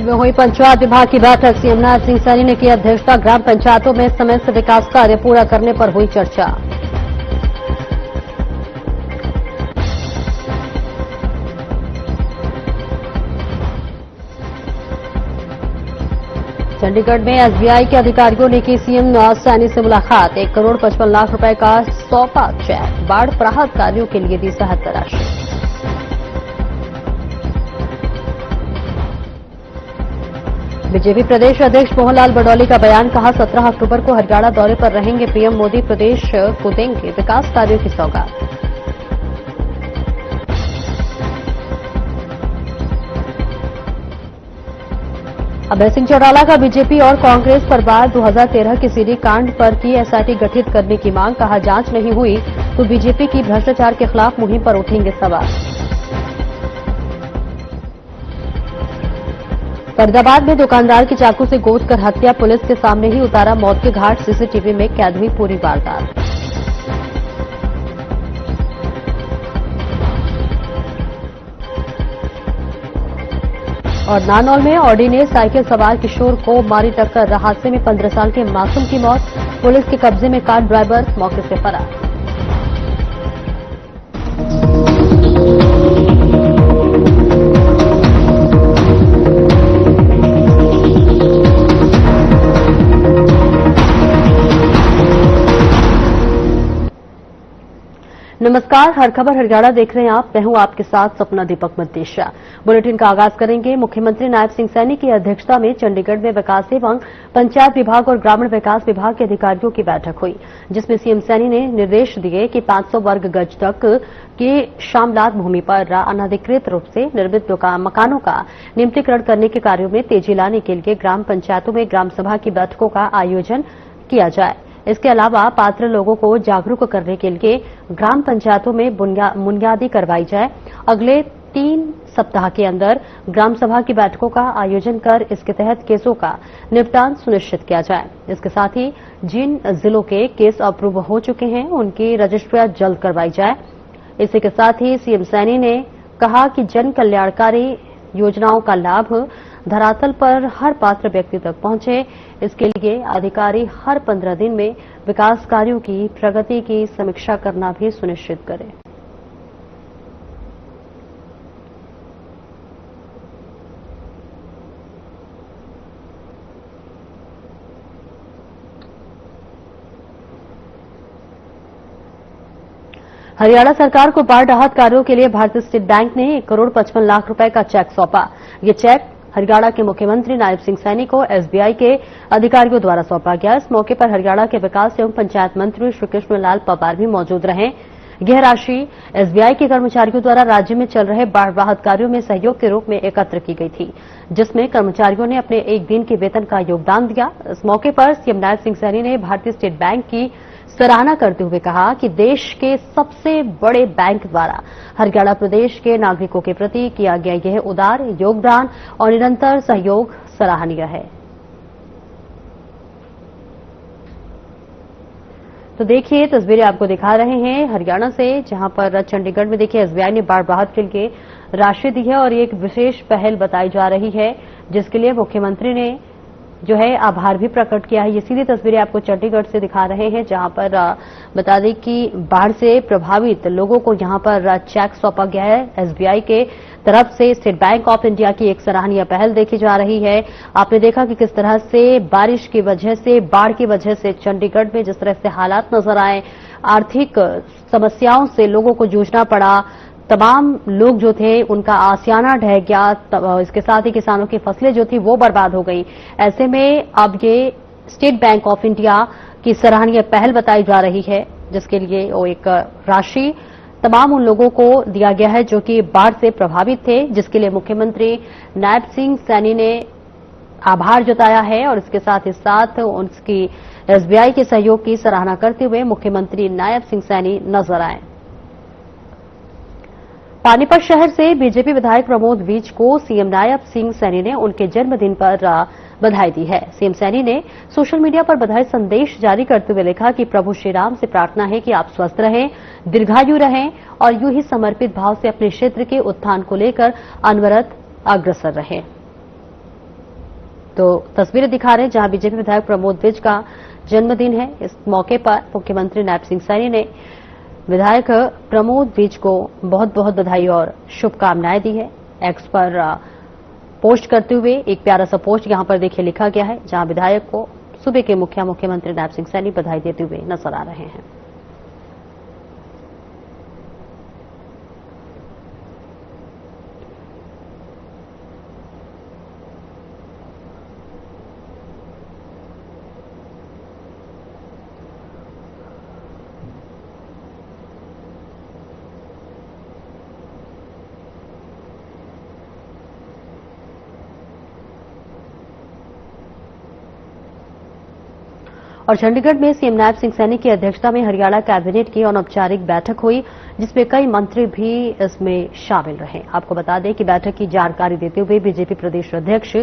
चंडीगढ़ में हुई पंचायत विभाग की बैठक। सीएम नायब सिंह सैनी ने की अध्यक्षता। ग्राम पंचायतों में समय से विकास कार्य पूरा करने पर हुई चर्चा। चंडीगढ़ में एसबीआई के अधिकारियों ने की सीएम सैनी से मुलाकात। 1 करोड़ 55 लाख रुपए का सौंपा चेक। बाढ़ राहत कार्यों के लिए दी सहायता राशि। बीजेपी प्रदेश अध्यक्ष मोहनलाल बडौली का बयान। कहा 17 अक्टूबर को हरियाणा दौरे पर रहेंगे पीएम मोदी। प्रदेश को देंगे विकास कार्यों की सौगात। अभय सिंह चौटाला का बीजेपी और कांग्रेस पर वार। 2013 के सीडी कांड पर की एसआईटी गठित करने की मांग। कहा जांच नहीं हुई तो बीजेपी की भ्रष्टाचार के खिलाफ मुहिम पर उठेंगे सवाल। फरीदाबाद में दुकानदार की चाकू से गोद कर हत्या। पुलिस के सामने ही उतारा मौत के घाट। सीसीटीवी में कैद हुई पूरी वारदात। और नानौल में ऑडी ने साइकिल सवार किशोर को मारी टक्कर। हादसे में 15 साल के मासूम की मौत। पुलिस के कब्जे में कार। ड्राइवर मौके से फरार। नमस्कार, हर खबर हरियाणा देख रहे हैं आप। मैं हूं आपके साथ सपना दीपक मद्देशा। बुलेटिन का आगाज करेंगे। मुख्यमंत्री नायब सिंह सैनी की अध्यक्षता में चंडीगढ़ में विकास एवं पंचायत विभाग और ग्रामीण विकास विभाग के अधिकारियों की बैठक हुई, जिसमें सीएम सैनी ने निर्देश दिए कि 500 वर्ग गज तक के शामलात भूमि पर अनधिकृत रूप से निर्मित मकानों का नियमितीकरण करने के कार्यों में तेजी लाने के लिए ग्राम पंचायतों में ग्राम सभा की बैठकों का आयोजन किया जाए। इसके अलावा पात्र लोगों को जागरूक करने के लिए ग्राम पंचायतों में बुनियादी करवाई जाए। अगले 3 सप्ताह के अंदर ग्राम सभा की बैठकों का आयोजन कर इसके तहत केसों का निपटान सुनिश्चित किया जाए। इसके साथ ही जिन जिलों के केस अप्रूव हो चुके हैं उनकी रजिस्ट्रियां जल्द करवाई जाए। इसी के साथ ही सीएम सैनी ने कहा कि जन कल्याणकारी योजनाओं का लाभ धरातल पर हर पात्र व्यक्ति तक पहुंचे। इसके लिए अधिकारी हर 15 दिन में विकास कार्यों की प्रगति की समीक्षा करना भी सुनिश्चित करें। हरियाणा सरकार को बाढ़ राहत कार्यों के लिए भारतीय स्टेट बैंक ने 1 करोड़ 55 लाख रुपए का चेक सौंपा। ये चेक हरियाणा के मुख्यमंत्री नायब सिंह सैनी को एसबीआई के अधिकारियों द्वारा सौंपा गया। इस मौके पर हरियाणा के विकास एवं पंचायत मंत्री श्री कृष्ण लाल पंवार भी मौजूद रहे। यह राशि एसबीआई के कर्मचारियों द्वारा राज्य में चल रहे बाढ़ राहत कार्यों में सहयोग के रूप में एकत्र की गई थी, जिसमें कर्मचारियों ने अपने 1 दिन के वेतन का योगदान दिया। इस मौके पर सीएम नायब सिंह सैनी ने भारतीय स्टेट बैंक की सराहना करते हुए कहा कि देश के सबसे बड़े बैंक द्वारा हरियाणा प्रदेश के नागरिकों के प्रति किया गया यह उदार योगदान और निरंतर सहयोग सराहनीय है। तो देखिए, तस्वीरें आपको दिखा रहे हैं हरियाणा से, जहां पर चंडीगढ़ में देखिए एसबीआई ने बाढ़ राहत के लिए राशि दी है और एक विशेष पहल बताई जा रही है, जिसके लिए मुख्यमंत्री ने जो है आभार भी प्रकट किया है। ये सीधी तस्वीरें आपको चंडीगढ़ से दिखा रहे हैं, जहां पर बता दें कि बाढ़ से प्रभावित लोगों को यहां पर चेक सौंपा गया है। एसबीआई के तरफ से स्टेट बैंक ऑफ इंडिया की एक सराहनीय पहल देखी जा रही है। आपने देखा कि किस तरह से बारिश की वजह से, बाढ़ की वजह से चंडीगढ़ में जिस तरह से हालात नजर आए, आर्थिक समस्याओं से लोगों को जूझना पड़ा। तमाम लोग जो थे उनका आसियाना ढह गया। इसके साथ ही किसानों की फसलें जो थी वो बर्बाद हो गई। ऐसे में अब ये स्टेट बैंक ऑफ इंडिया की सराहनीय पहल बताई जा रही है, जिसके लिए वो एक राशि तमाम उन लोगों को दिया गया है जो कि बाढ़ से प्रभावित थे, जिसके लिए मुख्यमंत्री नायब सिंह सैनी ने आभार जताया है। और इसके साथ ही साथ उसकी एसबीआई के सहयोग की सराहना करते हुए मुख्यमंत्री नायब सिंह सैनी नजर आए। पानीपत शहर से बीजेपी विधायक प्रमोद विज को सीएम नायब सिंह सैनी ने उनके जन्मदिन पर बधाई दी है। सीएम सैनी ने सोशल मीडिया पर बधाई संदेश जारी करते हुए लिखा कि प्रभु श्री राम से प्रार्थना है कि आप स्वस्थ रहें, दीर्घायु रहें और यूं ही समर्पित भाव से अपने क्षेत्र के उत्थान को लेकर अनवरत अग्रसर रहें। तो तस्वीरें दिखा रहे हैं जहां बीजेपी विधायक प्रमोद विज का जन्मदिन है। इस मौके पर मुख्यमंत्री नायब सिंह सैनी ने विधायक प्रमोद विज को बहुत बहुत बधाई और शुभकामनाएं दी है। एक्स पर पोस्ट करते हुए एक प्यारा सा पोस्ट यहां पर देखिए लिखा गया है, जहां विधायक को सूबे के मुख्यमंत्री नायब सिंह सैनी बधाई देते हुए नजर आ रहे हैं। और चंडीगढ़ में सीएम नायब सिंह सैनी की अध्यक्षता में हरियाणा कैबिनेट की अनौपचारिक बैठक हुई, जिसमें कई मंत्री भी इसमें शामिल रहे। आपको बता दें कि बैठक की जानकारी देते हुए बीजेपी प्रदेश अध्यक्ष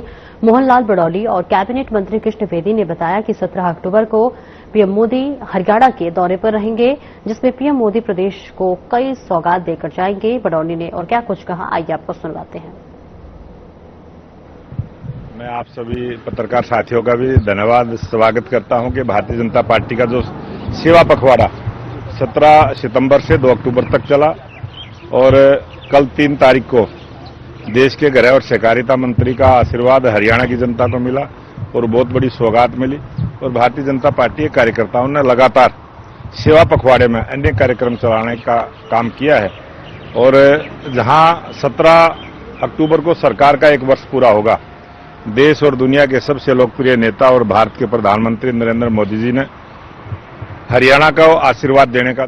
मोहनलाल बड़ौली और कैबिनेट मंत्री कृष्ण बेदी ने बताया कि 17 अक्टूबर को पीएम मोदी हरियाणा के दौरे पर रहेंगे, जिसमें पीएम मोदी प्रदेश को कई सौगात देकर जाएंगे। बड़ौली ने और क्या कुछ कहा, आइए आपको सुनवाते हैं। मैं आप सभी पत्रकार साथियों का भी धन्यवाद स्वागत करता हूं कि भारतीय जनता पार्टी का जो सेवा पखवाड़ा 17 सितंबर से 2 अक्टूबर तक चला और कल 3 तारीख को देश के गृह और सहकारिता मंत्री का आशीर्वाद हरियाणा की जनता को मिला और बहुत बड़ी सौगात मिली। और भारतीय जनता पार्टी के कार्यकर्ताओं ने लगातार सेवा पखवाड़े में अनेक कार्यक्रम चलाने का काम किया है। और जहां 17 अक्टूबर को सरकार का 1 वर्ष पूरा होगा, देश और दुनिया के सबसे लोकप्रिय नेता और भारत के प्रधानमंत्री नरेंद्र मोदी जी ने हरियाणा को आशीर्वाद देने का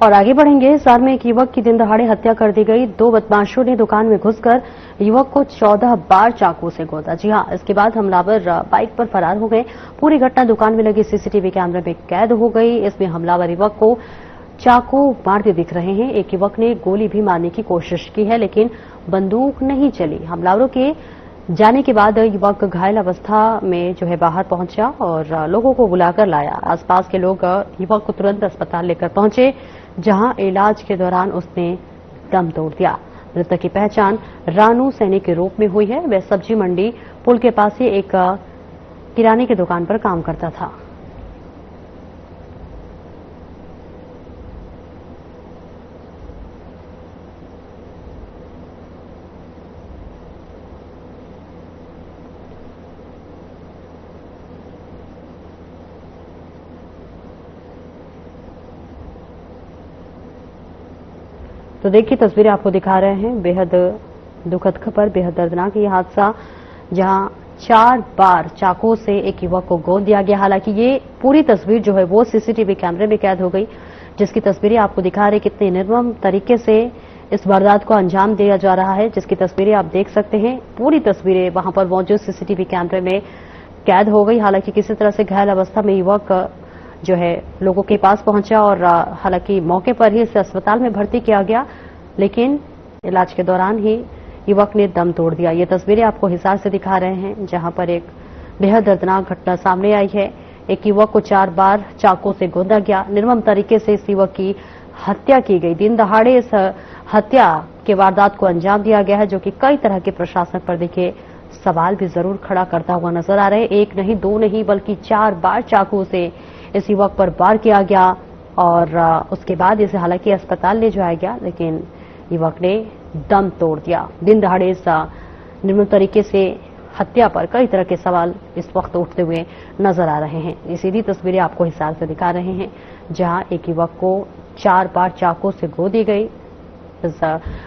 और आगे बढ़ेंगे। हिसार में एक युवक की दिन दहाड़े हत्या कर दी गई। 2 बदमाशों ने दुकान में घुसकर युवक को 14 बार चाकू से गोदा। जी हां, इसके बाद हमलावर बाइक पर फरार हो गए। पूरी घटना दुकान में लगे सीसीटीवी कैमरे में कैद हो गई। इसमें हमलावर युवक को चाकू मारते दिख रहे हैं। एक युवक ने गोली भी मारने की कोशिश की है, लेकिन बंदूक नहीं चली। हमलावरों के जाने के बाद युवक घायल अवस्था में बाहर पहुंचा और लोगों को बुलाकर लाया। आसपास के लोग युवक को तुरंत अस्पताल लेकर पहुंचे, जहां इलाज के दौरान उसने दम तोड़ दिया। मृतक की पहचान रानू सैनी के रूप में हुई है। वह सब्जी मंडी पुल के पास ही एक किराने की दुकान पर काम करता था। तो देखिए तस्वीरें आपको दिखा रहे हैं। बेहद दुखद खबर, बेहद दर्दनाक ये हादसा, जहां 4 बार चाकू से एक युवक को गोद दिया गया। हालांकि ये पूरी तस्वीर वो सीसीटीवी कैमरे में कैद हो गई, जिसकी तस्वीरें आपको दिखा रहे कितने निर्मम तरीके से इस वारदात को अंजाम दिया जा रहा है, जिसकी तस्वीरें आप देख सकते हैं। पूरी तस्वीरें वहां पर मौजूद सीसीटीवी कैमरे में कैद हो गई। हालांकि किसी तरह से घायल अवस्था में युवक लोगों के पास पहुंचा और हालांकि मौके पर ही इसे अस्पताल में भर्ती किया गया, लेकिन इलाज के दौरान ही युवक ने दम तोड़ दिया। ये तस्वीरें आपको हिसार से दिखा रहे हैं, जहां पर एक बेहद दर्दनाक घटना सामने आई है। एक युवक को 4 बार चाकू से गोदा गया। निर्मम तरीके से इस युवक की हत्या की गई। दिन दहाड़े इस हत्या के वारदात को अंजाम दिया गया है, जो कि कई तरह के प्रशासन पर देखिए सवाल भी जरूर खड़ा करता हुआ नजर आ रहे हैं। 1 नहीं 2 नहीं बल्कि 4 बार चाकू से इस युवक पर वार किया गया और उसके बाद इसे हालांकि अस्पताल ले जाया गया, लेकिन युवक ने दम तोड़ दिया। दिन दहाड़े इस निर्मम तरीके से हत्या पर कई तरह के सवाल इस वक्त उठते हुए नजर आ रहे हैं। ये सीधी तस्वीरें आपको हिसार से दिखा रहे हैं, जहां एक युवक को 4 बार चाकू से गोदी गई। इस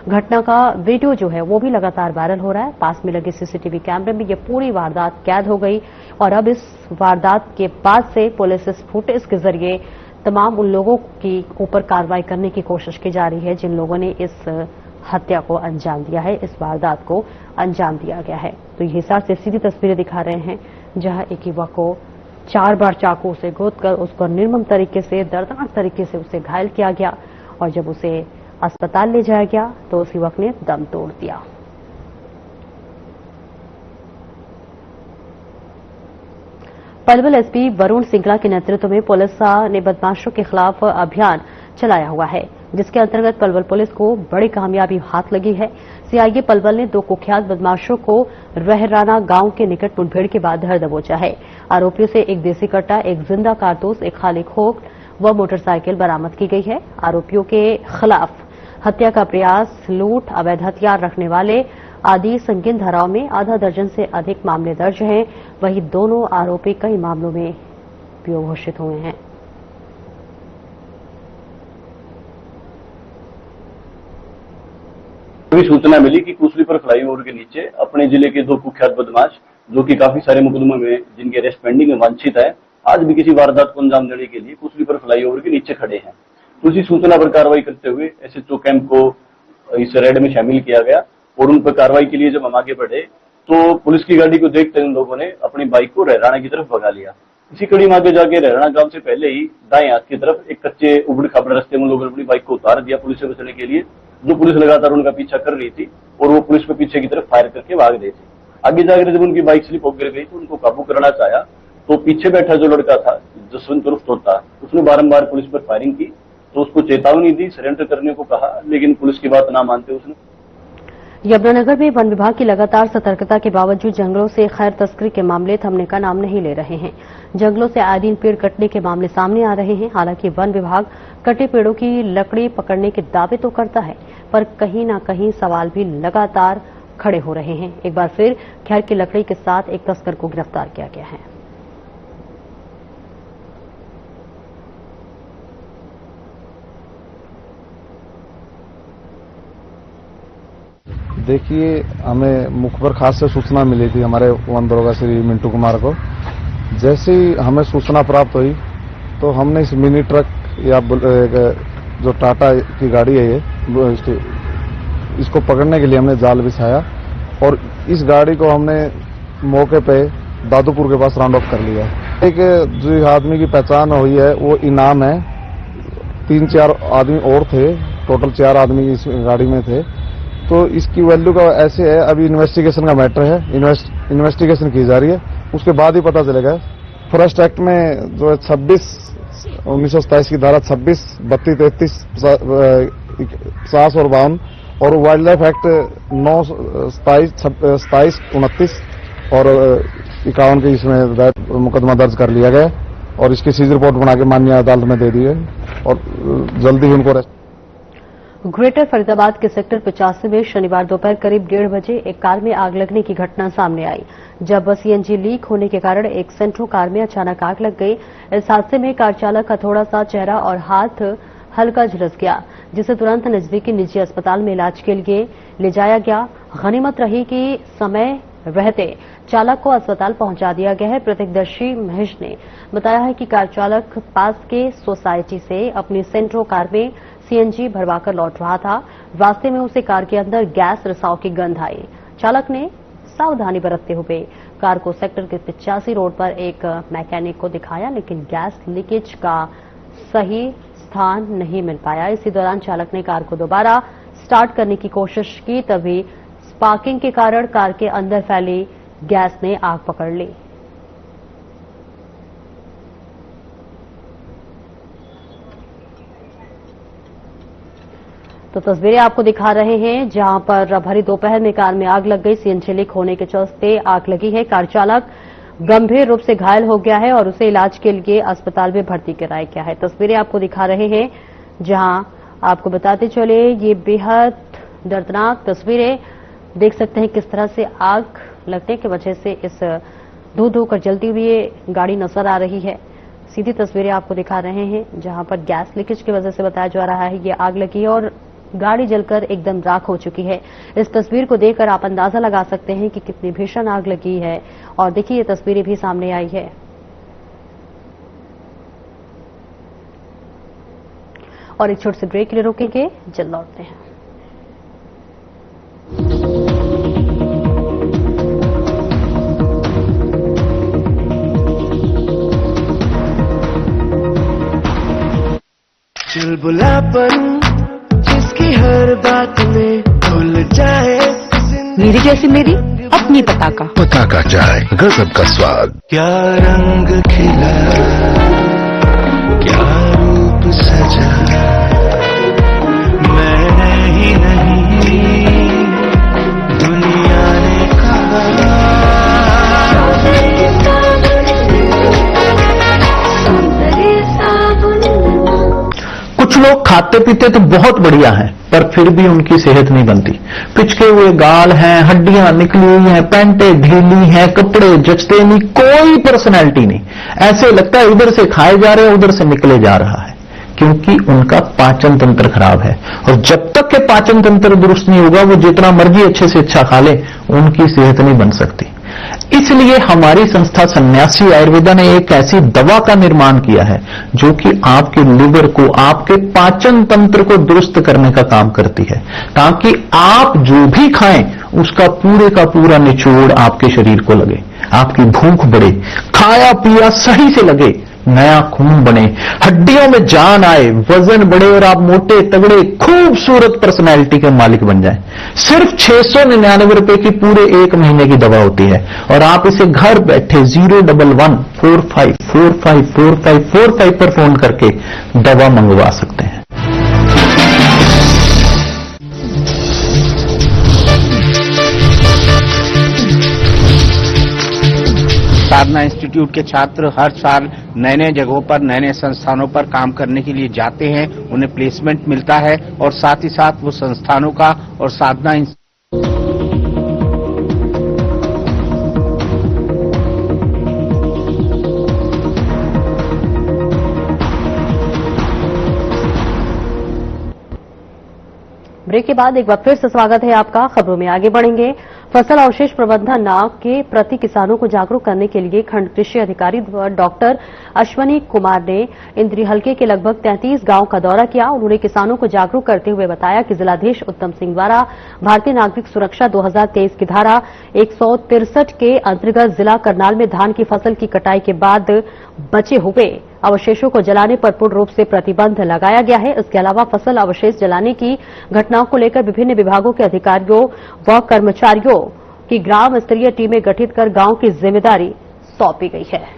घटना का वीडियो वो भी लगातार वायरल हो रहा है। पास में लगे सीसीटीवी कैमरे में ये पूरी वारदात कैद हो गई और अब इस वारदात के बाद से पुलिस इस फुटेज के जरिए तमाम उन लोगों की ऊपर कार्रवाई करने की कोशिश की जा रही है जिन लोगों ने इस हत्या को अंजाम दिया है, इस वारदात को अंजाम दिया गया है। तो ये हिसार से सीधी तस्वीरें दिखा रहे हैं, जहां एक युवक को 4 बार चाकू से गोदकर उसको निर्मम तरीके से, दर्दनाक तरीके से उसे घायल किया गया और जब उसे अस्पताल ले जाया गया तो उस युवक ने दम तोड़ दिया। पलवल एसपी वरुण सिंगला के नेतृत्व में पुलिस ने बदमाशों के खिलाफ अभियान चलाया हुआ है। जिसके अंतर्गत पलवल पुलिस को बड़ी कामयाबी हाथ लगी है। सीआईए पलवल ने 2 कुख्यात बदमाशों को रहराना गांव के निकट मुठभेड़ के बाद धर दबोचा है। आरोपियों से एक देसी कट्टा, एक जिंदा कारतूस, एक खाली खोख व मोटरसाइकिल बरामद की गई है। आरोपियों के खिलाफ हत्या का प्रयास, लूट, अवैध हथियार रखने वाले आदि संगीन धाराओं में आधा दर्जन से अधिक मामले दर्ज हैं। वहीं दोनों आरोपी कई मामलों में पीओ घोषित हुए हैं। सूचना मिली कि कुसली पर फ्लाईओवर के नीचे अपने जिले के 2 कुख्यात बदमाश, जो कि काफी सारे मुकदमों में जिनके अरेस्ट पेंडिंग में वांछित है, आज भी किसी वारदात को अंजाम देने के लिए कुसली पर फ्लाईओवर के नीचे खड़े हैं। उसी सूचना पर कार्रवाई करते हुए एसएचओ कैंप को इस रेड में शामिल किया गया और उन पर कार्रवाई के लिए जब हम आगे बढ़े तो पुलिस की गाड़ी को देखते उन लोगों ने अपनी बाइक को रहराना की तरफ भगा लिया। इसी कड़ी में आगे जाके रहराना गांव से पहले ही दाएं हाथ की तरफ एक कच्चे उबड़ खाबड़ रास्ते में उन लोगों ने अपनी बाइक को उतार दिया पुलिस से बचने के लिए, जो पुलिस लगातार उनका पीछा कर रही थी और वो पुलिस पे पीछे की तरफ फायर करके भाग गए थे। आगे जाकर जब उनकी बाइक स्लिप होकर गिर गई तो उनको काबू करना चाहा तो पीछे बैठा जो लड़का था जसवंत उर्फ तोता, उसने बारंबार पुलिस पर फायरिंग की तो उसको चेतावनी दी, सरेंडर करने को कहा, लेकिन पुलिस की बात ना मानते उसने। यमुनानगर में वन विभाग की लगातार सतर्कता के बावजूद जंगलों से खैर तस्करी के मामले थमने का नाम नहीं ले रहे हैं। जंगलों से आए दिन पेड़ कटने के मामले सामने आ रहे हैं। हालांकि वन विभाग कटे पेड़ों की लकड़ी पकड़ने के दावे तो करता है, पर कहीं न कहीं सवाल भी लगातार खड़े हो रहे हैं। एक बार फिर खैर की लकड़ी के साथ एक तस्कर को गिरफ्तार किया गया है। देखिए, हमें मुखबर खास से सूचना मिली थी हमारे वन दरोगा श्री मिंटू कुमार को। जैसे ही हमें सूचना प्राप्त हुई तो हमने इस मिनी ट्रक या जो टाटा की गाड़ी है ये इसको पकड़ने के लिए हमने जाल बिछाया और इस गाड़ी को हमने मौके पे दादूपुर के पास राउंड ऑफ कर लिया। एक जो आदमी की पहचान हुई है वो इनाम है, 3-4 आदमी और थे, टोटल 4 आदमी इस गाड़ी में थे। तो इसकी वैल्यू का ऐसे है, अभी इन्वेस्टिगेशन का मैटर है, इन्वेस्टिगेशन की जा रही है, उसके बाद ही पता चलेगा। फॉरेस्ट एक्ट में जो है 1927 की धारा 26, 32, 33, 50 और 52 और वाइल्ड लाइफ एक्ट 9, 27, 29 और 51 के इसमें मुकदमा दर्ज कर लिया गया और इसकी सीज रिपोर्ट बना के माननीय अदालत में दे दी है और जल्दी ही उनको ग्रेटर फरीदाबाद के सेक्टर 85 में शनिवार दोपहर करीब 1:30 बजे एक कार में आग लगने की घटना सामने आई। जब सीएनजी लीक होने के कारण एक सेंट्रो कार में अचानक आग लग गई। इस हादसे में कार चालक का थोड़ा सा चेहरा और हाथ हल्का झुलस गया, जिसे तुरंत नजदीकी निजी अस्पताल में इलाज के लिए ले जाया गया। गनीमत रही कि समय रहते चालक को अस्पताल पहुंचा दिया गया है। प्रत्यक्षदर्शी महेश ने बताया है कि कार चालक पास के सोसाइटी से अपनी सेंट्रो कार में सीएनजी भरवाकर लौट रहा था। रास्ते में उसे कार के अंदर गैस रिसाव की गंध आई। चालक ने सावधानी बरतते हुए कार को सेक्टर के 85 रोड पर एक मैकेनिक को दिखाया, लेकिन गैस लीकेज का सही स्थान नहीं मिल पाया। इसी दौरान चालक ने कार को दोबारा स्टार्ट करने की कोशिश की, तभी स्पार्किंग के कारण कार के अंदर फैली गैस ने आग पकड़ ली। तो तस्वीरें आपको दिखा रहे हैं जहां पर भरी दोपहर में कार में आग लग गई। सीएनजी लीक होने के चलते आग लगी है। कार चालक गंभीर रूप से घायल हो गया है और उसे इलाज के लिए अस्पताल में भर्ती कराया गया है। तस्वीरें आपको दिखा रहे हैं जहां आपको बताते चले ये बेहद दर्दनाक तस्वीरें देख सकते हैं किस तरह से आग लगने की वजह से इस धू कर जलती हुई गाड़ी नजर आ रही है। सीधी तस्वीरें आपको दिखा रहे हैं जहां पर गैस लीकेज की वजह से बताया जा रहा है ये आग लगी है और गाड़ी जलकर एकदम राख हो चुकी है। इस तस्वीर को देखकर आप अंदाजा लगा सकते हैं कि कितनी भीषण आग लगी है और देखिए ये तस्वीरें भी सामने आई है। और एक छोटे से ब्रेक के लिए रोकेंगे, जल्द लौटते हैं। चुलबुलापन जिसकी हर बात में भूल जाए, मेरी जैसी मेरी अपनी पताका चाय, गजब का स्वाद। क्या रंग खिला, क्या रूप सजा, कुछ लोग खाते पीते तो बहुत बढ़िया हैं, पर फिर भी उनकी सेहत नहीं बनती। पिचके हुए गाल हैं, हड्डियां निकली हुई हैं, पैंटें ढीली हैं, कपड़े जचते नहीं, कोई पर्सनैलिटी नहीं। ऐसे लगता है इधर से खाए जा रहे हैं, उधर से निकले जा रहा है, क्योंकि उनका पाचन तंत्र खराब है। और जब तक के पाचन तंत्र दुरुस्त नहीं होगा, वो जितना मर्जी अच्छे से अच्छा खा ले, उनकी सेहत नहीं बन सकती। इसलिए हमारी संस्था सन्यासी आयुर्वेदा ने एक ऐसी दवा का निर्माण किया है जो कि आपके लिवर को, आपके पाचन तंत्र को दुरुस्त करने का काम करती है, ताकि आप जो भी खाएं उसका पूरे का पूरा निचोड़ आपके शरीर को लगे, आपकी भूख बढ़े, खाया पिया सही से लगे, नया खून बने, हड्डियों में जान आए, वजन बढ़े और आप मोटे तगड़े खूबसूरत पर्सनैलिटी के मालिक बन जाएं। सिर्फ 699 रुपए की पूरे 1 महीने की दवा होती है और आप इसे घर बैठे 01145454545 पर फोन करके दवा मंगवा सकते हैं। साधना इंस्टीट्यूट के छात्र हर साल नए नए जगहों पर, नए नए संस्थानों पर काम करने के लिए जाते हैं, उन्हें प्लेसमेंट मिलता है और साथ ही साथ वो संस्थानों का और साधना ब्रेक के बाद एक बार फिर से स्वागत है आपका। खबरों में आगे बढ़ेंगे। फसल अवशेष प्रबंधन नाव के प्रति किसानों को जागरूक करने के लिए खंड कृषि अधिकारी डॉक्टर अश्वनी कुमार ने इंद्री हलके के लगभग 33 गांव का दौरा किया। उन्होंने किसानों को जागरूक करते हुए बताया कि जिलाधीश उत्तम सिंह द्वारा भारतीय नागरिक सुरक्षा 2023 की धारा 163 के अंतर्गत जिला करनाल में धान की फसल की कटाई के बाद बचे हुए अवशेषों को जलाने पर पूर्ण रूप से प्रतिबंध लगाया गया है। इसके अलावा फसल अवशेष जलाने की घटनाओं को लेकर विभिन्न विभागों के अधिकारियों व कर्मचारियों की ग्राम स्तरीय टीमें गठित कर गांव की जिम्मेदारी सौंपी गई है।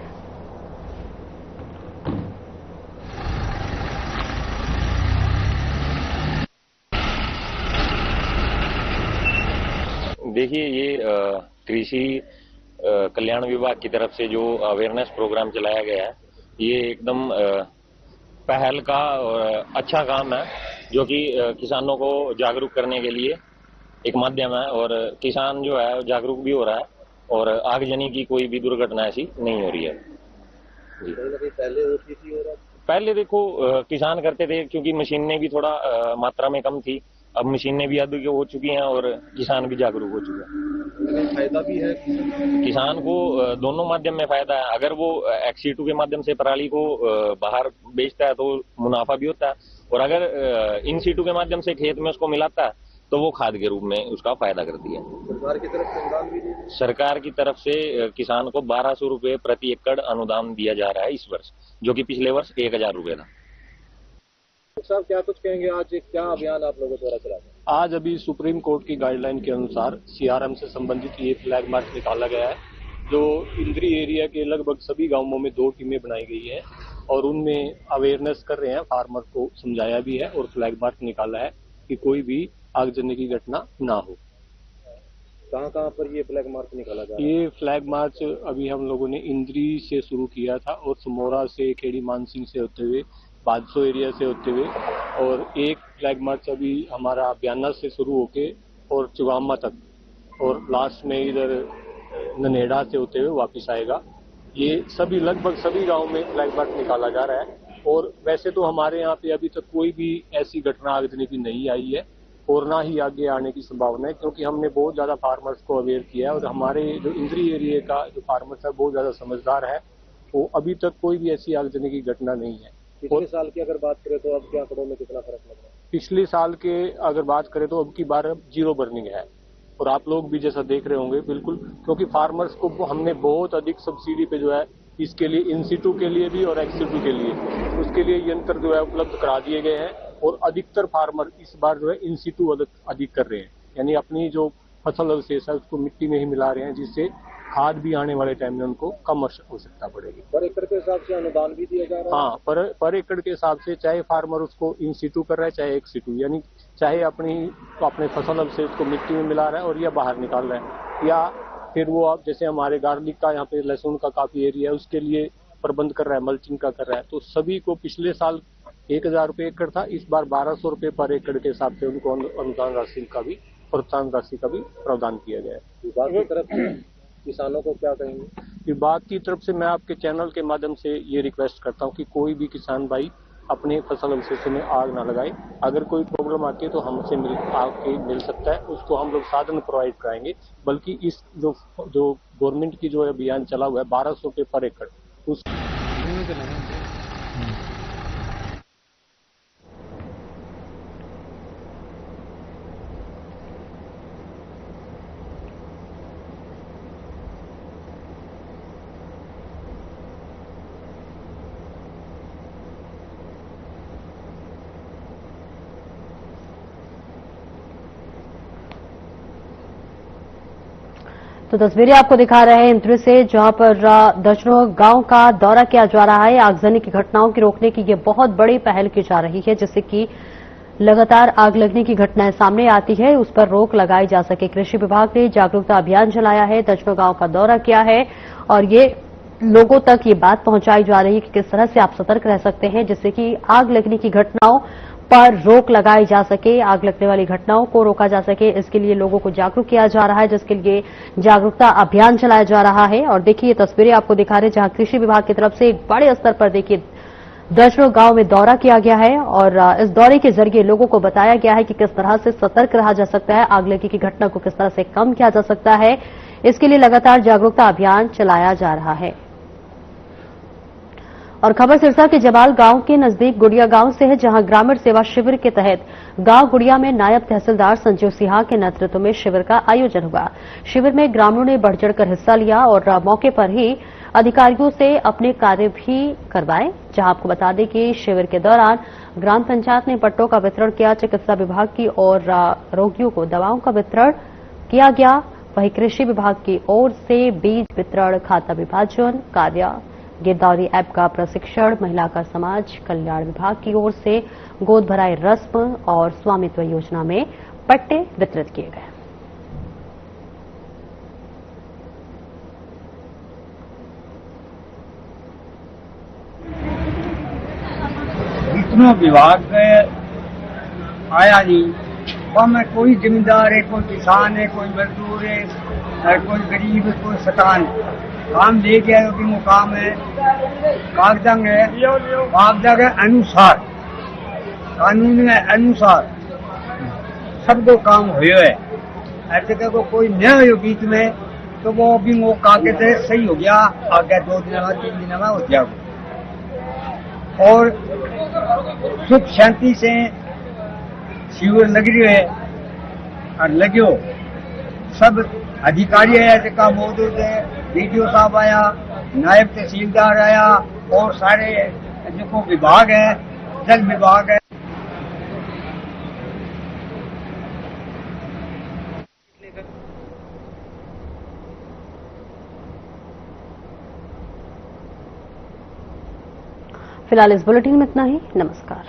देखिए, ये कृषि कल्याण विभाग की तरफ से जो अवेयरनेस प्रोग्राम चलाया गया है, ये एकदम पहल का और अच्छा काम है, जो कि किसानों को जागरूक करने के लिए एक माध्यम है और किसान जो है जागरूक भी हो रहा है और आगजनी की कोई भी दुर्घटना ऐसी नहीं हो रही है। जी। पहले होती थी और पहले देखो किसान करते थे, क्योंकि मशीनें भी थोड़ा मात्रा में कम थी। अब मशीनें भी अधिक हो चुकी हैं और किसान भी जागरूक हो चुके हैं। फायदा भी है किसान को, दोनों माध्यम में फायदा है। अगर वो एक्सीटू के माध्यम से पराली को बाहर बेचता है तो मुनाफा भी होता है, और अगर इन सीटू के माध्यम से खेत में उसको मिलाता है तो वो खाद के रूप में उसका फायदा करती है। सरकार की तरफ से अनुदान भी सरकार की तरफ से किसान को 1200 रुपए प्रति एकड़ अनुदान दिया जा रहा है इस वर्ष, जो कि पिछले वर्ष 1000 रुपए था। साहब, क्या कुछ कहेंगे, आज क्या अभियान आप लोगों द्वारा चला गया? आज अभी सुप्रीम कोर्ट की गाइडलाइन के अनुसार सीआरएम से संबंधित ये फ्लैग मार्च निकाला गया है, जो इंद्री एरिया के लगभग सभी गांवों में 2 टीमें बनाई गई है और उनमें अवेयरनेस कर रहे हैं, फार्मर को समझाया भी है और फ्लैग मार्च निकाला है कि कोई भी आगजनी की घटना ना हो। कहाँ पर ये फ्लैग मार्च निकाला जा रहा है? ये फ्लैग मार्च अभी हम लोगों ने इंद्री से शुरू किया था और समोरा से, खेड़ी मानसिंह से होते हुए, बादसो एरिया से होते हुए, और एक फ्लैग मार्च अभी हमारा ब्याना से शुरू होके और चुवामा तक, और लास्ट में इधर ननेड़ा से होते हुए वापस आएगा। ये सभी लगभग सभी गांव में फ्लैग मार्च निकाला जा रहा है। और वैसे तो हमारे यहाँ पे अभी तक कोई भी ऐसी घटना आगजनी की नहीं आई है और ना ही आगे आने की संभावना है, क्योंकि हमने बहुत ज्यादा फार्मर्स को अवेयर किया है और हमारे जो इंद्री एरिया का जो फार्मर्स है बहुत ज्यादा समझदार है, तो अभी तक कोई भी ऐसी आगजनी की घटना नहीं है। पिछले साल की अगर बात करें तो अब के आंकड़ों में कितना फर्क लग रहा है? पिछले साल के अगर बात करें तो अब की बार 0 बर्निंग है, और आप लोग भी जैसा देख रहे होंगे बिल्कुल, क्योंकि फार्मर्स को हमने बहुत अधिक सब्सिडी पे जो है इसके लिए इन-सिटू के लिए भी और एक्स-सिटू के लिए, उसके लिए यंत्र जो है उपलब्ध करा दिए गए हैं और अधिकतर फार्मर इस बार जो है इन-सिटू अधिक कर रहे हैं, यानी अपनी जो फसल अवशेष है उसको मिट्टी में ही मिला रहे हैं, जिससे खाद भी आने वाले टाइम में उनको कम आवश्यकता पड़ेगी। पर एकड़ के हिसाब से अनुदान भी दिया जा रहा है? हाँ, पर एकड़ के हिसाब से, चाहे फार्मर उसको इन सिटू कर रहा है चाहे एक्स-सिटू, यानी चाहे अपने फसल अवशेष को मिट्टी में मिला रहा है और या बाहर निकाल रहा है, या फिर वो आप जैसे हमारे गार्लिक का यहाँ पे लहसुन का काफी एरिया है उसके लिए प्रबंध कर रहा है, मल्चिंग का कर रहा है, तो सभी को पिछले साल 1000 रुपये एकड़ था, इस बार 1200 रुपये पर एकड़ के हिसाब से उनको अनुदान राशि का भी प्रोत्साहन राशि का भी प्रावधान किया गया है। विभाग की तरफ से किसानों को क्या कहेंगे? विभाग की तरफ से मैं आपके चैनल के माध्यम से ये रिक्वेस्ट करता हूँ कि कोई भी किसान भाई अपने फसल अवशेष में आग ना लगाए। अगर कोई प्रॉब्लम आती है तो हमसे मिल सकता है, उसको हम लोग साधन प्रोवाइड कराएंगे। बल्कि इस जो गवर्नमेंट की जो अभियान चला हुआ है 1200 रुपये पर एकड़, उस तो तस्वीरें आपको दिखा रहे हैं इंद्र से, जहां पर दर्जनों गांव का दौरा किया जा रहा है। आगजनी की घटनाओं की रोकने की ये बहुत बड़ी पहल की जा रही है, जिससे कि लगातार आग लगने की घटनाएं सामने आती है, उस पर रोक लगाई जा सके। कृषि विभाग ने जागरूकता अभियान चलाया है, दर्जनों गांव का दौरा किया है और ये लोगों तक ये बात पहुंचाई जा रही है कि किस तरह से आप सतर्क रह सकते हैं, जिससे कि आग लगने की घटनाओं पर रोक लगाई जा सके, आग लगने वाली घटनाओं को रोका जा सके। इसके लिए लोगों को जागरूक किया जा रहा है, जिसके लिए जागरूकता अभियान चलाया जा रहा है। और देखिए, ये तस्वीरें आपको दिखा रहे हैं जहां कृषि विभाग की तरफ से एक बड़े स्तर पर देखिए दर्जनों गांव में दौरा किया गया है और इस दौरे के जरिए लोगों को बताया गया है कि किस तरह से सतर्क रहा जा सकता है, आग लगी की घटना को किस तरह से कम किया जा सकता है। इसके लिए लगातार जागरूकता अभियान चलाया जा रहा है। और खबर सिरसा के जमाल गांव के नजदीक गुड़िया गांव से है, जहां ग्रामीण सेवा शिविर के तहत गांव गुड़िया में नायब तहसीलदार संजीव सिन्हा के नेतृत्व में शिविर का आयोजन हुआ। शिविर में ग्रामीणों ने बढ़ चढ़कर हिस्सा लिया और मौके पर ही अधिकारियों से अपने कार्य भी करवाए। जहां आपको बता दें कि शिविर के दौरान ग्राम पंचायत ने पट्टों का वितरण किया, चिकित्सा विभाग की और रोगियों को दवाओं का वितरण किया गया। वहीं कृषि विभाग की ओर से बीज वितरण, खाता विभाजन कार्य, गिरदौरी ऐप का प्रशिक्षण, महिला का समाज कल्याण विभाग की ओर से गोद भराई रस्म और स्वामित्व योजना में पट्टे वितरित किए गए। इतना विभाग आया नहीं, में कोई जिम्मेदार है, कोई किसान है, कोई मजदूर है, कोई गरीब है, कोई सतान काम ले गया जो कि मुकाम है कागजात है अनुसार, कानून के अनुसार सबको काम हुए है। ऐसे को कोई न हो बीच में तो वो भी वो कागज सही हो गया, आ गया 2 दिन में 3 दिन में हो गया। और सुख शांति से शिविर लग रही है और लग्यो सब अधिकारी ऐसे का मौजूद है। डीडीओ साहब आया, नायब तहसीलदार आया और सारे जो विभाग है, जल विभाग है। फिलहाल इस बुलेटिन में इतना ही। नमस्कार।